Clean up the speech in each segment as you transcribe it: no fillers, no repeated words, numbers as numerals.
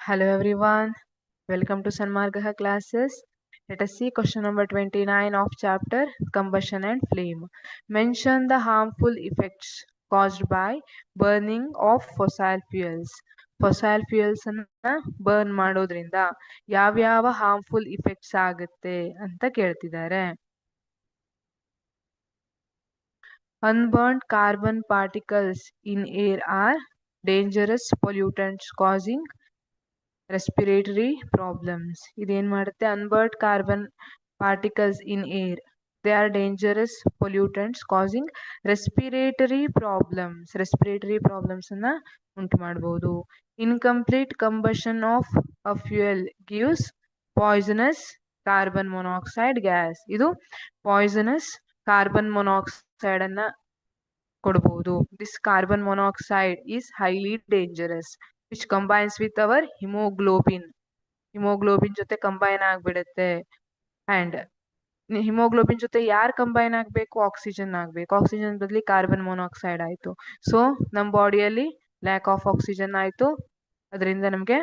Hello everyone, welcome to Sanmargaha classes. Let us see question number 29 of chapter Combustion and Flame. Mention the harmful effects caused by burning of fossil fuels. Fossil fuels ಅನ್ನ burn ಮಾಡೋದ್ರಿಂದ ಯಾವ್ಯಾವ harmful effects ಆಗುತ್ತೆ ಅಂತ ಕೇಳ್ತಿದ್ದಾರೆ. Unburned carbon particles in air are dangerous pollutants causing respiratory problems. ಇದೇನ್ ಮಾಡುತ್ತೆ? Unburned carbon particles in air, they are dangerous pollutants causing respiratory problems ಅನ್ನ ಉಂಟು ಮಾಡಬಹುದು. Incomplete combustion of a fuel gives poisonous carbon monoxide gas. ಇದು poisonous carbon monoxide ಅನ್ನ ಕೊಡಬಹುದು. This carbon monoxide is highly dangerous which combines with our haemoglobin ಜೊತೆ combine ಆಗ್ಬಿಡುತ್ತೆ. And haemoglobin ಜೊತೆ ಯಾರು ಕಂಬೈನ್ ಆಗ್ಬೇಕು? ಆಕ್ಸಿಜನ್ ಆಗ್ಬೇಕು. ಆಕ್ಸಿಜನ್ ಬದಲಿ ಕಾರ್ಬನ್ ಮೊನಾಕ್ಸೈಡ್ ಆಯ್ತು. ಸೊ ನಮ್ಮ ಬಾಡಿಯಲ್ಲಿ ಲ್ಯಾಕ್ ಆಫ್ ಆಕ್ಸಿಜನ್ ಆಯ್ತು. ಅದರಿಂದ ನಮ್ಗೆ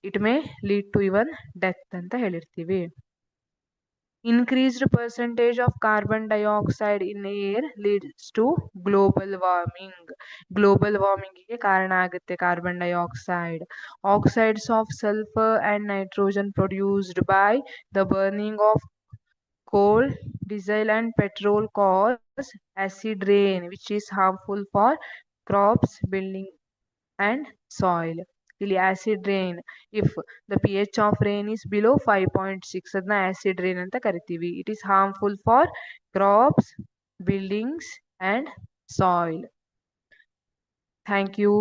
it may lead to even death ಅಂತ ಹೇಳಿರ್ತೀವಿ. Increased percentage of carbon dioxide in air leads to global warming. Global warming ಗೆ ಕಾರಣ ಆಗುತ್ತೆ carbon dioxide. Oxides of sulfur and nitrogen produced by the burning of coal, diesel and petrol cause acid rain which is harmful for crops, building and soil. ಇಲ್ಲಿ acid rain, if the pH of rain is below 5.6 ಅದನ್ನ acid rain ಅಂತ ಕರಿತೀವಿ. It is harmful for crops, buildings and soil. Thank you.